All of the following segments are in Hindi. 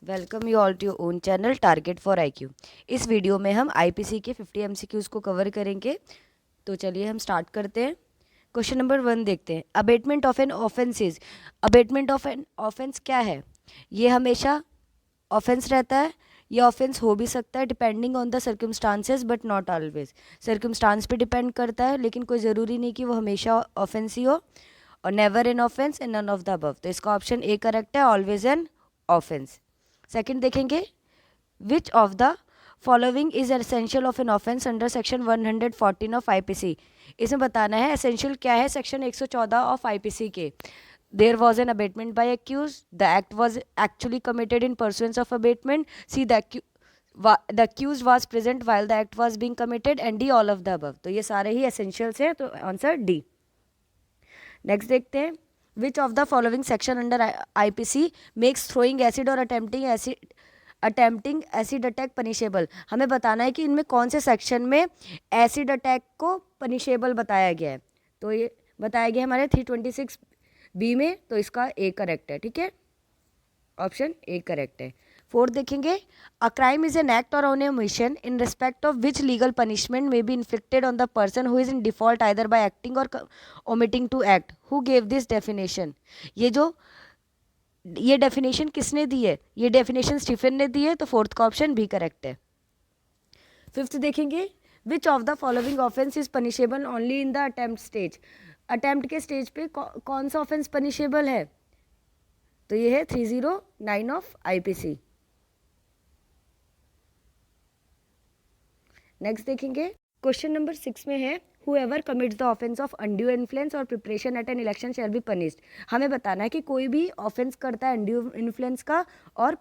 Welcome you all to your own channel target for IQ. इस वीडियो में हम आईपीसी के 50 एमसीक्यूज को कवर करेंगे। तो चलिए हम स्टार्ट करते हैं। क्वेश्चन नंबर 1 देखते हैं। Abetment of an offence is. Abetment of an offence क्या है? ये हमेशा ऑफेंस रहता है। ये ऑफेंस हो भी सकता है depending on the circumstances but not always. Circumstance पे डिपेंड करता है, लेकिन कोई ज़रूरी नहीं कि वो हमेशा ऑफेंस ही हो। और never an offence and none of the above, तो इसका ऑप्शन ए करेक्ट है, ऑलवेज एन ऑफेंस। सेकंड देखेंगे, which of the following is essential of an offence under section 114 of IPC. इसमें बताना है एसेंशियल क्या है सेक्शन 114 ऑफ आईपीसी के। There was an abetment by accuse, the act was actually committed in pursuance of abetment, C the accused was present while the act was being committed, and D all of the above। तो ये सारे ही एसेंशियल्स हैं, तो आंसर डी। नेक्स्ट देखते हैं, which of the following section under IPC makes throwing acid और अटेम्प्टिंग एसिड अटैक पनिशेबल। हमें बताना है कि इनमें कौन से सेक्शन में एसिड अटैक को पनिशेबल बताया गया है। तो ये बताया गया हमारे 326 बी में, तो इसका ए करेक्ट है। ठीक है, ऑप्शन ए करेक्ट है। फोर्थ देखेंगे, a crime is an act or omission in respect of which legal punishment may be inflicted on the person who is in default either by acting or omitting to act. Who gave this definition? ये डेफिनेशन किसने दी है? ये डेफिनेशन स्टीफन ने दी है, तो फोर्थ का ऑप्शन भी करेक्ट है। फिफ्थ देखेंगे, which of the following offence is punishable only in the attempt stage. Attempt के स्टेज पे कौन सा ऑफेंस पनिशेबल है? तो ये है 309 ऑफ आईपीसी। नेक्स्ट देखेंगे, क्वेश्चन नंबर 6 में है, whoever commits the offense of undue influence or preparation at an election shall be punished। हमें बताना है कि कोई भी ऑफेंस करता है undue influence का और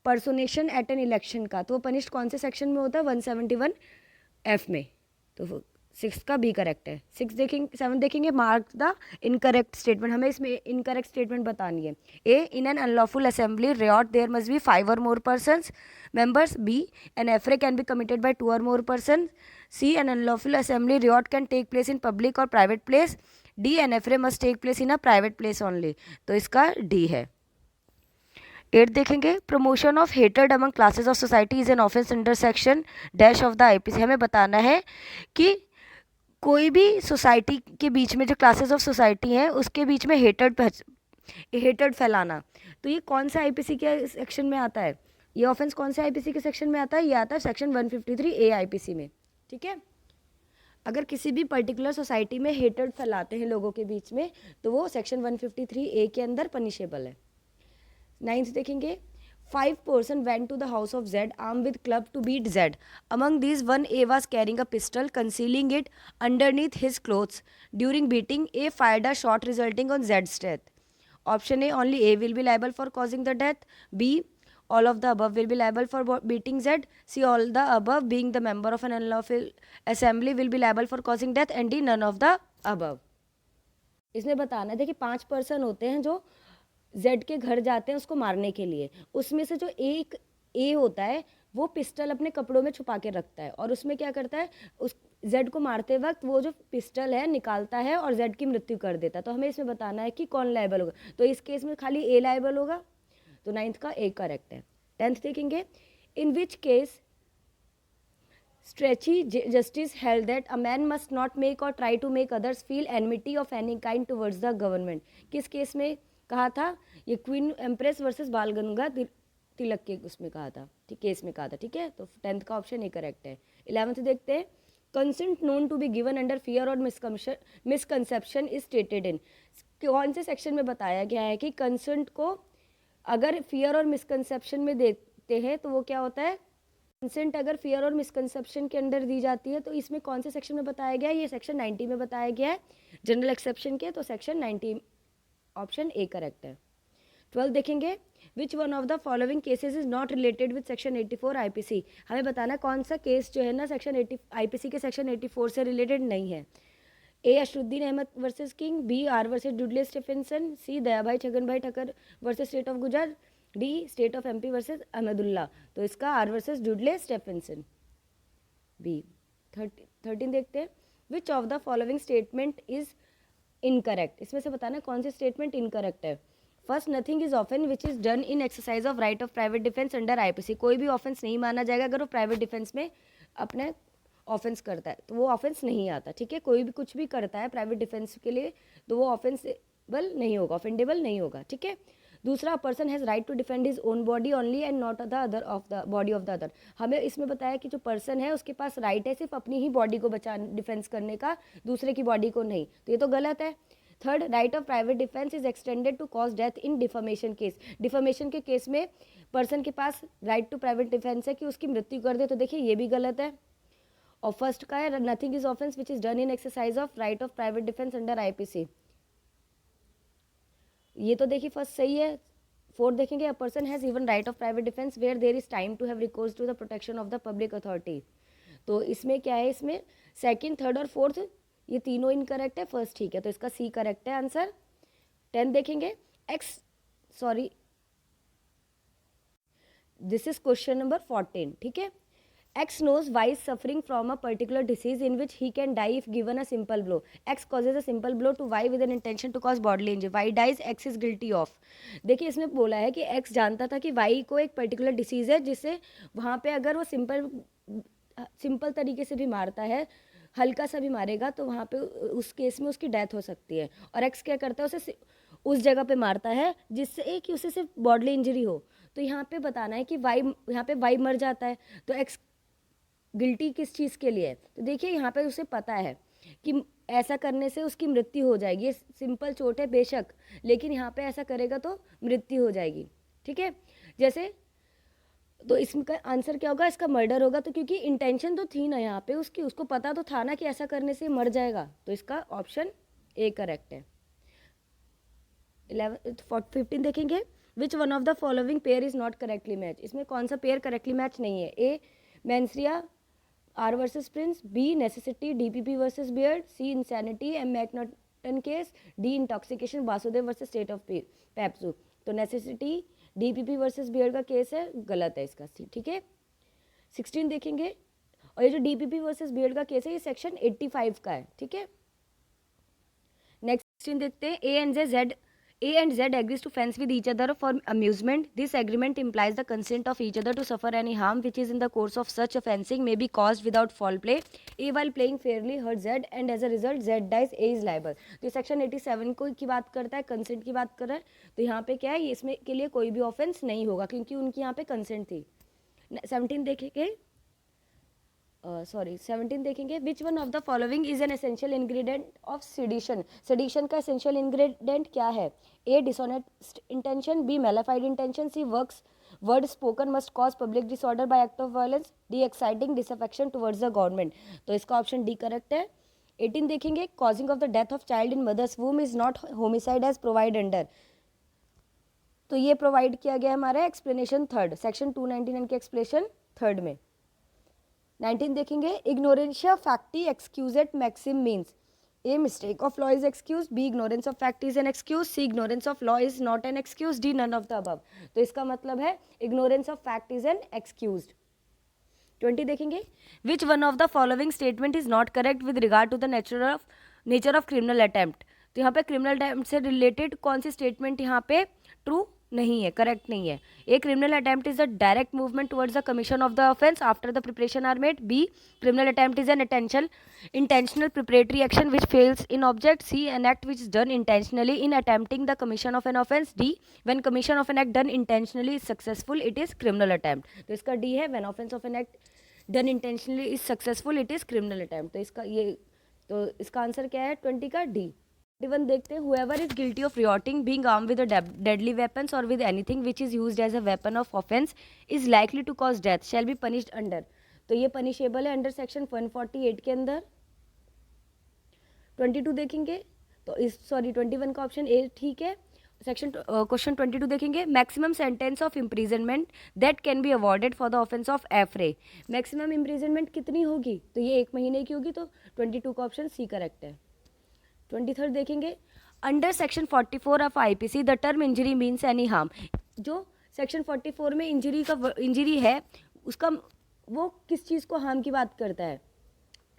पर्सोनेशन एट एन इलेक्शन का, तो वो पनिश्ड कौन से सेक्शन में होता है? 171 एफ में। तो 6 का बी करेक्ट है। 7 देखेंगे, मार्क द इनकरेक्ट स्टेटमेंट। हमें इसमें इनकरेक्ट स्टेटमेंट बतानी है। A, in an unlawful assembly riot there must be 5 or more persons members। B, an affray can be committed by 2 or more persons। C, an unlawful assembly riot can take place in public or private place। D, an affray must take place in a private place only। तो इसका D है। 8 देखेंगे, promotion of hated among classes of society is an offence under section dash of the IPC. हमें बताना है कि कोई भी सोसाइटी के बीच में जो क्लासेस ऑफ सोसाइटी हैं उसके बीच में हेटेड फैलाना, तो ये कौन सा आईपीसी के सेक्शन में आता है? ये ऑफेंस कौन से आईपीसी के सेक्शन में आता है? ये आता है सेक्शन 153 ए आईपीसी में। ठीक है, अगर किसी भी पर्टिकुलर सोसाइटी में हेटेड फैलाते हैं लोगों के बीच में, तो वो सेक्शन 153 ए के अंदर पनिशेबल है। 9th देखेंगे, 5 person went to the house of Z armed with club to beat Z। Among these, one A was carrying a pistol, concealing it underneath his clothes। During beating, A fired a shot resulting on Z's death। Option A, only A will be liable for causing the death। B, all of the above will be liable for beating Z। C, all the above being the member of an unlawful assembly will be liable for causing death। And D, none of the above। इसमें बताना है, देखिए 5 पर्सन होते हैं जो जेड के घर जाते हैं उसको मारने के लिए। उसमें से जो एक ए होता है वो पिस्टल अपने कपड़ों में छुपा के रखता है, और उसमें क्या करता है, उस जेड को मारते वक्त वो जो पिस्टल है निकालता है और जेड की मृत्यु कर देता है। तो हमें इसमें बताना है कि कौन लायबल होगा। तो इस केस में खाली ए लायबल होगा, तो 9th का ए करेक्ट है। 10th देखेंगे, इन which case Stretchy justice held that a man must not make or try to make others feel enmity of any kind towards the government। किस केस में कहा था? ये क्वीन एम्प्रेस वर्सेस बाल गंगा तिलक के उसमें कहा था, ठीक, केस में कहा था। ठीक है, तो 10th का ऑप्शन ए करेक्ट है। 11th देखते हैं, consent known to be given under fear और मिसकंसेप्शन इज स्टेटेड इन। कौन से सेक्शन में बताया गया है कि कंसेंट को अगर फियर और मिसकंसेप्शन में देते हैं तो वो क्या होता है? कंसेंट अगर फियर और मिसकंसेप्शन के अंडर दी जाती है तो इसमें कौन से सेक्शन में बताया गया है? ये सेक्शन 90 में बताया गया है जनरल एक्सेप्शन के, तो सेक्शन 90 ऑप्शन ए करेक्ट है। 12 देखेंगे, which one of the following cases is not related with section 84 IPC. हमें बताना कौन सा केस जो है ना सेक्शन 80 आईपीसी के सेक्शन 84 से रिलेटेड नहीं है। A, Asharuddin Ahmed versus King. B, R versus Dudley Stephenson. C, Daya bhai Chhagan bhai Thakkar versus state of Gujarat. D, state of MP versus Ahmadullah. तो इसका R versus Dudley Stephenson, B. 13 देखते हैं, which of the following statement is incorrect. इसमें से बताना कौन सी स्टेटमेंट इनकरेक्ट है। First, nothing is offence which is done in exercise of right of private defence under IPC. कोई भी ऑफेंस नहीं माना जाएगा अगर वो प्राइवेट डिफेंस में अपने ऑफेंस करता है, तो वो ऑफेंस नहीं आता। ठीक है, कोई भी कुछ भी करता है प्राइवेट डिफेंस के लिए तो वो ऑफेंसेबल नहीं होगा, ऑफेंडेबल नहीं होगा। ठीक है। दूसरा, person has right to defend his own body only and not the other of the body of the other. हमें इसमें बताया कि जो पर्सन है उसके पास राइट है सिर्फ अपनी ही बॉडी को डिफेंस करने का, दूसरे की बॉडी को नहीं, तो ये तो गलत है। Third, right of private defence is extended to cause death in deformation case. Deformation के केस में पर्सन के पास राइट टू प्राइवेट डिफेंस है कि उसकी मृत्यु कर दे, तो देखिए ये भी गलत है। और फर्स्ट का है nothing is offence which is done in exercise of right of private defence under IPC, ये तो देखिए फर्स्ट सही है। फोर्थ देखेंगे, a person has even right of private defence where there is time to have recourse to the protection of the public authority. तो इसमें क्या है, इसमें सेकंड, थर्ड और फोर्थ ये तीनों इनकरेक्ट है, फर्स्ट ठीक है, तो इसका सी करेक्ट है आंसर। 10 देखेंगे, दिस इज क्वेश्चन नंबर 14। ठीक है। X knows Y is suffering from a particular disease in which he can die if given a simple blow. X causes a simple blow to Y with an intention to cause bodily injury. Y dies, X is guilty of. देखिए इसमें बोला है कि X जानता था कि Y को एक पर्टिकुलर डिसीज़ है जिससे वहाँ पे अगर वो सिंपल तरीके से भी मारता है, हल्का सा भी मारेगा तो वहाँ पे उस केस में उसकी डेथ हो सकती है। और एक्स क्या करता है, उसे उस जगह पे मारता है जिससे कि उसे सिर्फ बॉडली इंजरी हो। तो यहाँ पे बताना है कि वाई, यहाँ पे वाई मर जाता है तो एक्स गिल्टी किस चीज़ के लिए है। तो देखिए यहाँ पे उसे पता है कि ऐसा करने से उसकी मृत्यु हो जाएगी, ये सिंपल चोट है बेशक, लेकिन यहाँ पे ऐसा करेगा तो मृत्यु हो जाएगी। ठीक है, जैसे तो इसका आंसर क्या होगा, इसका मर्डर होगा। तो क्योंकि इंटेंशन तो थी ना यहाँ पे उसकी, उसको पता तो था ना कि ऐसा करने से मर जाएगा, तो इसका ऑप्शन ए करेक्ट है। 15 देखेंगे, which one of the following pair is not correctly match. इसमें कौन सा पेयर करेक्टली मैच नहीं है। A mens rea R versus Prince, B necessity DPP versus Beard, C insanity M McNaughton case, D intoxication Vasudev versus state of PEPSU. तो नेसेसिटी डीपीपी वर्सेस बियर्ड का केस है, गलत है इसका सी। ठीक है। 16 देखेंगे, और ये जो डीपीपी वर्सेस बियर्ड का केस है ये सेक्शन 85 का है। ठीक है। नेक्स्ट 16 देखते हैं, A and Z agrees to fence with each other for amusement. This agreement implies the consent of each other to suffer any harm which is in the course of such a fencing may be caused without foul play. A while playing fairly hurt Z and as a result Z dies. A is liable. तो ये सेक्शन 87 को की बात करता है, कंसेंट की बात कर रहा है। तो यहाँ पे क्या है, इसमें के लिए कोई भी ऑफेंस नहीं होगा क्योंकि उनकी यहाँ पे कंसेंट थी। 17 देखेंगे, 17 देखेंगे, which one of the following is an essential ingredient of sedition. Sedition का एसेंशियल इंग्रेडिएंट क्या है। A dishonest intention, B mala fide intention, C word spoken must cause public disorder by act of violence, D exciting disaffection towards the government. तो इसका ऑप्शन डी करेक्ट है। 18 देखेंगे, causing of the death of child in mother's womb is not homicide as provide under. तो ये प्रोवाइड किया गया हमारा एक्सप्लेनेशन थर्ड, सेक्शन 299 के एक्सप्लेनेशन थर्ड में। 19 देखेंगे, ignorantia facti excusat maxim means. A mistake of law is excuse, B ignorance of fact is an excuse, C ignorance of law is not an excuse, D none of the above. तो इसका मतलब है ignorance of fact is an excuse. 20 देखेंगे, which one of the following statement is not correct with regard to the nature of criminal attempt. तो यहाँ पे क्रिमिनल अटेम्प्ट से रिलेटेड कौन सी स्टेटमेंट यहाँ पे ट्रू नहीं है, करेक्ट नहीं है। A criminal attempt is the direct movement towards the commission of the offence after the preparation are made. B criminal attempt is an intentional preparatory action which fails in object. C an act which is done intentionally in attempting the commission of an offence. D when commission of an act done intentionally is successful it is criminal attempt. तो इसका डी है, when offence of an act done intentionally is successful it is criminal attempt. तो इसका आंसर क्या है 20 का डी। 21 देखते हैं, whoever is guilty of rioting, being armed with a deadly weapons or with anything which is used as a weapon of offense is likely to cause death shall be punished under। तो ये पनिशेबल है अंडर सेक्शन 148 के अंदर। 22 देखेंगे, तो 21 का ऑप्शन ए ठीक है। सेक्शन क्वेश्चन 22 देखेंगे, maximum sentence of imprisonment that can be awarded for the offence of affray. Maximum imprisonment कितनी होगी, तो ये 1 महीने की होगी, तो 22 का ऑप्शन सी करेक्ट है। 23 देखेंगे, under section 44 of IPC the term injury means any harm. जो सेक्शन 44 में इंजरी है उसका वो किस चीज़ को हार्म की बात करता है,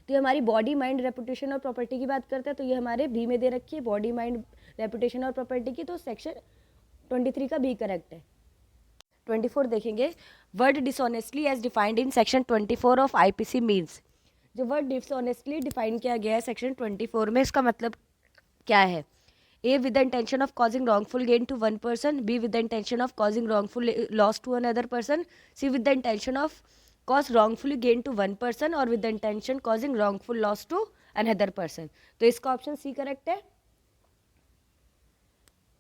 तो ये हमारी बॉडी माइंड रेपुटेशन और प्रॉपर्टी की बात करता है। तो ये हमारे बी में दे रखी है, बॉडी माइंड रेपुटेशन और प्रॉपर्टी की। तो सेक्शन 23 का बी करेक्ट है। 24 देखेंगे, word dishonestly as defined in section 24 of IPC means. जो वर्ड डिसऑनेस्टली डिफाइन किया गया है सेक्शन 24 में, इसका मतलब क्या है? A with the intention of causing wrongful gain to one person, B with the intention of causing wrongful loss to another person, C with the intention of cause wrongfully gain to one person और with the intention causing wrongful loss to another person. तो इसका ऑप्शन सी करेक्ट है।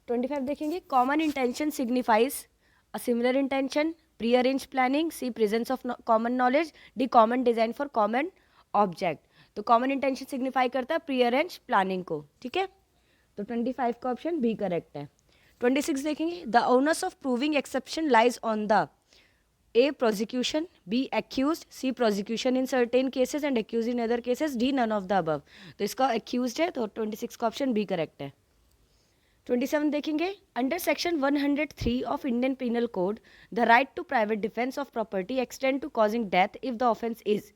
25 देखेंगे, common intention signifies a similar intention, pre arrange planning, C presence of common knowledge, D common design for common object. तो कॉमन इंटेंशन सिग्निफाई करता है प्री अरेंज प्लानिंग को, ठीक है। तो 25 का ऑप्शन बी करेक्ट है। 26 देखेंगे, the onus of proving exception lies on the A prosecution, B accused, C prosecution in certain cases and accuse in other cases, D none of the above. तो इसका एक्यूज्ड है, तो 26 का ऑप्शन बी करेक्ट है। 27 देखेंगे, under section 103 of Indian penal code the right to private defence of property extend to causing death if the offence is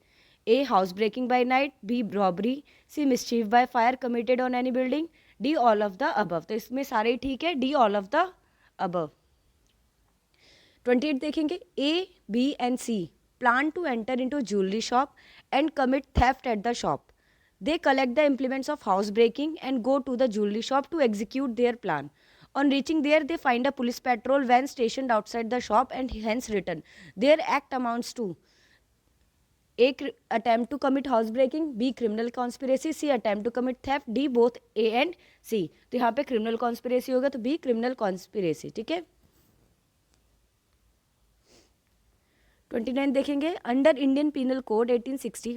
a house breaking by night, B robbery, C mischief by fire committed on any building, D all of the above. तो इसमें सारे ही ठीक है, D all of the above. 28 देखेंगे, A B and C plan to enter into jewellery shop and commit theft at the shop. They collect the implements of house breaking and go to the jewelry shop to execute their plan. On reaching there, they find a police patrol van stationed outside the shop and hence return. Their act amounts to A. Attempt to commit house breaking, B. Criminal conspiracy, C. Attempt to commit theft, D. Both A and C. तो यहाँ पे criminal conspiracy होगा, तो B. Criminal conspiracy, ठीक है। 29 देखेंगे, under Indian penal code 1860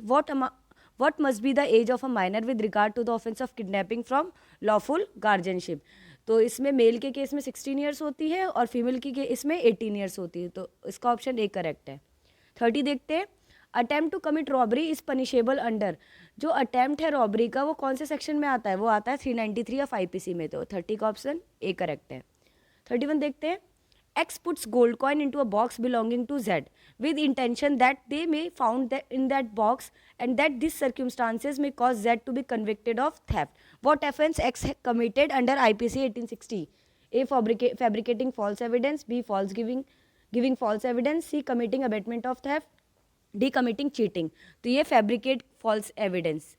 what must be the age of a minor with regard to the offense of kidnapping from lawful guardianship। तो इसमें मेल के केस में 16 ईयर्स होती है और फीमेल की केस में 18 ईयर्स होती है, तो इसका ऑप्शन ए करेक्ट है। 30 देखते हैं, attempt to commit robbery is punishable under. जो अटैम्प्ट है रॉबरी का वो कौन से सेक्शन में आता है? वो आता है 393 ऑफ आईपीसी में, तो 30 का ऑप्शन ए करेक्ट है। 31 देखते हैं, X puts gold coin into a box belonging to Z with intention that they may found that in that box and that these circumstances may cause Z to be convicted of theft. What offense X committed under IPC 1860? A. Fabricating false evidence, B. Giving false evidence, C. Committing abetment of theft, D. Committing cheating। तो ये fabricate false evidence,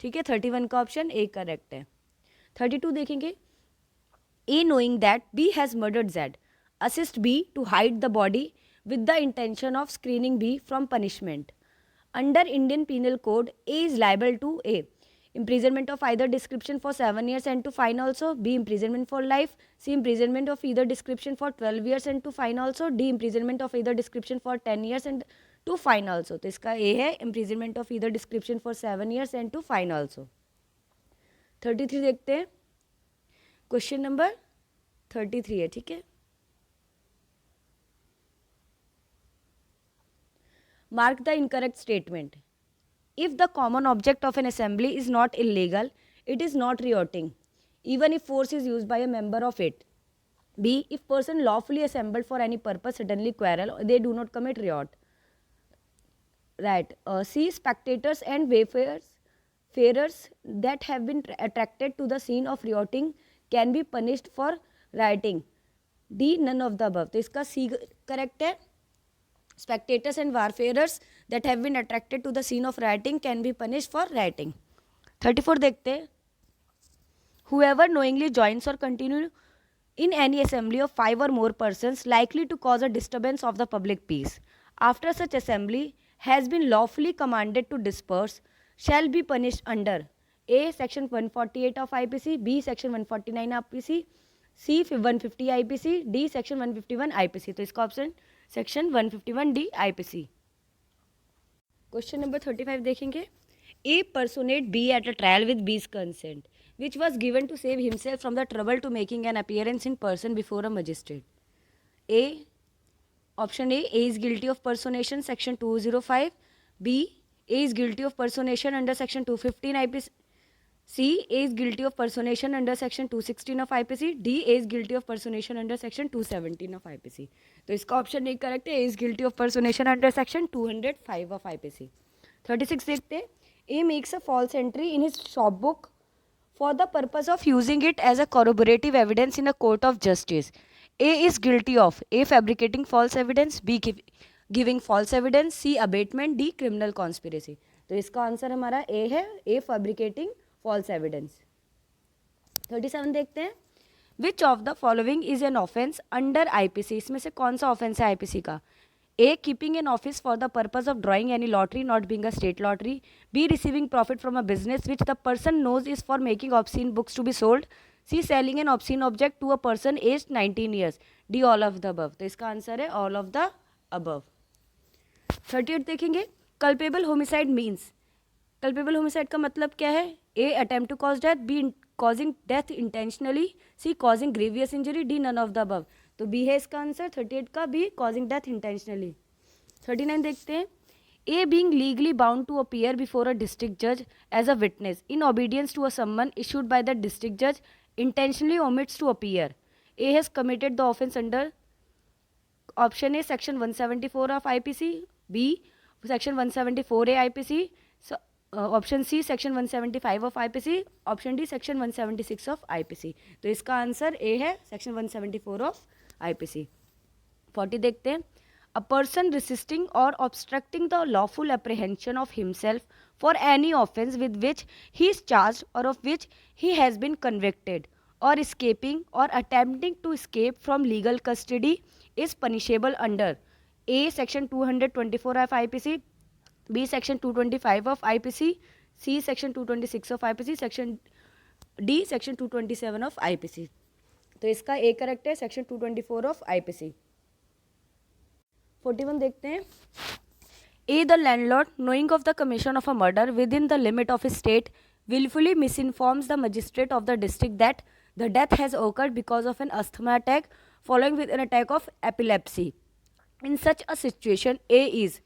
ठीक है। 31 का ऑप्शन ए करेक्ट है। 32 देखेंगे, A knowing that B has murdered Z assist B to hide the body with the intention of screening B from punishment. Under Indian Penal Code, A is liable to A. Imprisonment of either description for 7 years and to fine also, B. Imprisonment for life, C. Imprisonment of either description for 12 years and to fine also, D. Imprisonment of either description for 10 years and to fine also। तो इसका A है, imprisonment of either description for 7 years and to fine also। 33 देखते हैं, क्वेश्चन नंबर 33 है, ठीक है। Mark the incorrect statement. If the common object of an assembly is not illegal, it is not rioting, even if force is used by a member of it. B. If person lawfully assembled for any purpose suddenly quarrel, they do not commit riot. Right. C. Spectators and wayfarers that have been attracted to the scene of rioting can be punished for rioting. D. None of the above। तो इसका C करेक्ट है। Spectators and wayfarers that have been attracted to the scene of rioting can be punished for rioting। 34 देखते हैं, whoever knowingly joins or continue in any assembly of 5 or more persons likely to cause a disturbance of the public peace after such assembly has been lawfully commanded to disperse shall be punished under A. Section 148 of IPC, B. Section 149 IPC, C. 150 IPC, D. Section 151 IPC। तो इसका option section 151 D IPC. Question number 35 देखेंगे, A personate B at a trial with B's consent which was given to save himself from the trouble to making an appearance in person before a magistrate. A option A is guilty of personation section 205, B A is guilty of personation under section 215 IPC, C. A is guilty of personation under section 216 of IPC, D. A is guilty of personation under section 217 of IPC। तो इसका ऑप्शन नहीं करेक्ट है, A is guilty of personation under section 205 of IPC। 36 देखते हैं, A makes a false entry in his shop book for the purpose of using it as a corroborative evidence in a court of justice A is guilty of A. fabricating false evidence, B. giving false evidence, C. abatement, D. criminal conspiracy. तो इसका आंसर हमारा A है, A. fabricating false evidence. 37 देखते हैं. Which of the following is an offense under IPC? इसमें से कौन सा offense है IPC का? A. keeping an office for the purpose of drawing any lottery not being a state lottery. B. receiving profit from a business which the person knows is for making obscene books to be sold. C. selling an obscene object to a person aged 19 years. D. all of the above. तो इसका आंसर है all of the above. 38 देखेंगे. culpable homicide means. culpable homicide का मतलब क्या है? A. attempt to cause death. B. causing death intentionally. C. causing grievous injury. D. none of the above. तो B है इसका आंसर. 38 का B. causing death intentionally. 39 देखते हैं. A. being legally bound to appear before a district judge as a witness in obedience to a summon issued by the district judge intentionally omits to appear. A. has committed the offence under option A section 174 of IPC, B section 174A IPC, option C section 175 of IPC, option D section 176 of IPC. तो इसका आंसर ए है सेक्शन 174 ऑफ आईपीसी. 40 देखते हैं. A person resisting or obstructing the lawful apprehension of himself for any offence with which he is charge or of which he has been convicted or escaping or attempting to escape from legal custody is punishable under A section 224 of IPC, B section 225 of IPC, C section 226 of IPC, section D section 227 of IPC. तो इसका A करेक्ट है, सेक्शन 224 ऑफ IPC. 41 देखते हैं. A. the landlord knowing of the commission of a murder within the limit of his state willfully misinforms the magistrate of the district that the death has occurred because of an asthma attack following with an attack of epilepsy. In such a situation, A is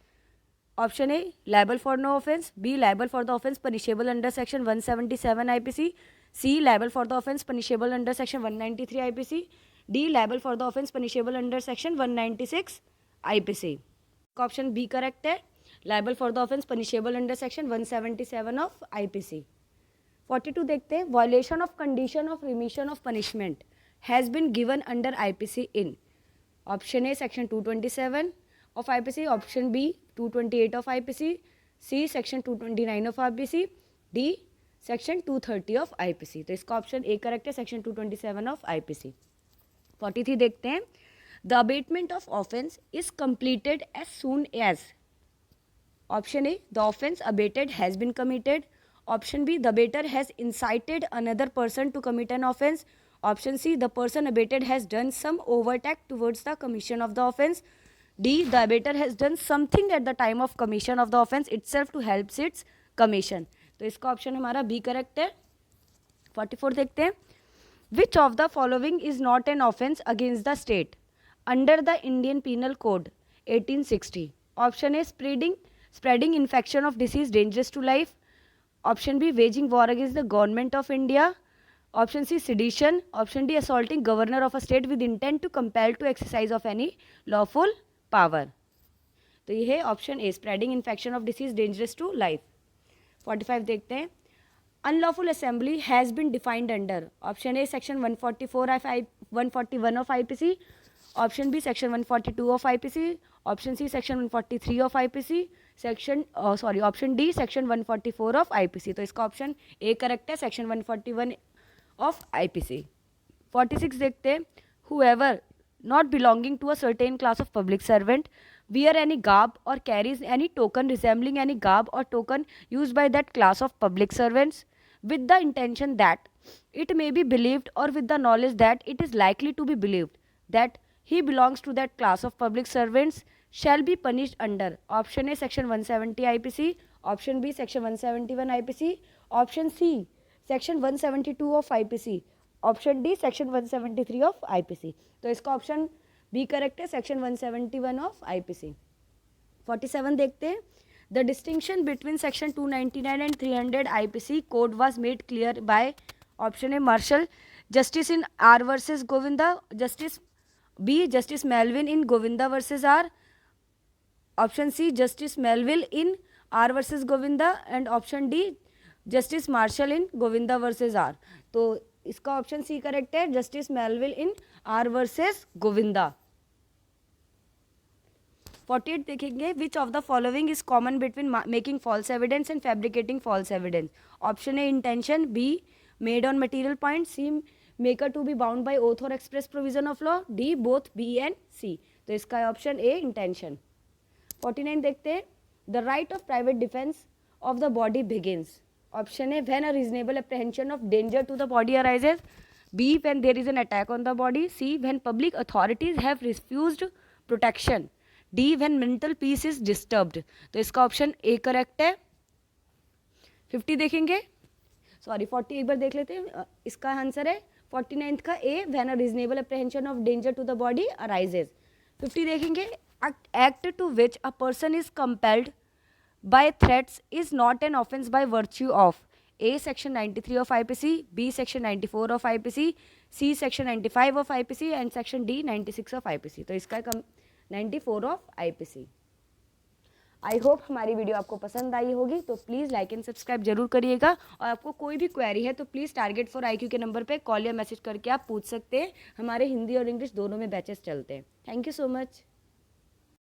option A liable for no offence, B liable for the offence punishable under section 177 IPC, C liable for the offence punishable under section 193 IPC, D liable for the offence punishable under section 196 IPC. Option B correct है, liable for the offence punishable under section 177 of IPC. 42 देखते हैं. Violation of condition of remission of punishment has been given under IPC in option A section 227 of IPC, option B 228 of IPC, C section 229 of IPC, D section 230 of IPC. तो इसका ऑप्शन ए करेक्ट है, सेक्शन 227 ऑफ आईपीसी. 43 देखते हैं. The abatement of offence is completed as soon as option A the offence abated has been committed, option B the abater has incited another person to commit an offence, option C the person abated has done some overt act towards the commission of the offence, D the abater has done something at the time of commission of the offence itself to help its commission. तो इसका ऑप्शन हमारा बी करेक्ट है. 44 देखते हैं. Which of the following is not an offence against the state under the Indian Penal Code 1860? Option A spreading infection of disease dangerous to life, option B waging war against the government of India, option C sedition, option D assaulting governor of a state with intent to compel to exercise of any lawful power. तो ये है option A spreading infection of disease dangerous to life. 45 देखते हैं. Unlawful assembly has been defined under option A section 141 of IPC, option B section 142 of IPC, option C section 143 of IPC, option D section 144 of IPC. तो इसका ऑप्शन ए करेक्ट है, सेक्शन 141 ऑफ आईपीसी. 46 देखते हैं. Whoever not belonging to a certain class of public servant wear any garb or carries any token resembling any garb or token used by that class of public servants with the intention that it may be believed or with the knowledge that it is likely to be believed that he belongs to that class of public servants shall be punished under option A section 170 IPC, option B section 171 IPC, option C section 172 of IPC, option D section 173 of IPC. तो इसका ऑप्शन बी करेक्ट है, सेक्शन 171 ऑफ आईपीसी. 47 देखते हैं. The distinction between section 299 and 300 IPC code was made clear by option A Marshall justice in R versus Govinda, justice B justice Melvin in Govinda versus R, option C justice Melvill in R versus Govinda and option D justice Marshall in Govinda versus R. तो इसका ऑप्शन सी करेक्ट है, justice Melvill in R versus Govinda. 48 देखेंगे, which of the following is common between making false evidence and fabricating false evidence. Option A intention, B made on material point, C maker to be bound by oath or express provision of law, D both B and C. तो इसका ऑप्शन ए इंटेंशन। 49 देखते हैं, the right of private defence of the body begins. Option A when a reasonable apprehension of danger to the body arises, B when there is an attack on the body, C when public authorities have refused protection, D when mental peace is disturbed. तो इसका ऑप्शन ए करेक्ट है। 50 देखेंगे, सॉरी 40 एक बार देख लेते हैं। इसका आंसर है 49th का A, when a reasonable apprehension of danger to the body arises. 50 देखेंगे, act to which a person is compelled by threats is not an offense by virtue of A section 93 of IPC, B section 94 of IPC, C section 95 of IPC and section D 96 of IPC। तो इसका 94 ऑफ IPC। आई होप हमारी वीडियो आपको पसंद आई होगी, तो प्लीज़ लाइक एंड सब्सक्राइब जरूर करिएगा। और आपको कोई भी क्वेरी है तो प्लीज़ टारगेट फॉर IQ के नंबर पे कॉल या मैसेज करके आप पूछ सकते हैं। हमारे हिंदी और इंग्लिश दोनों में बैचेस चलते हैं। Thank you so much.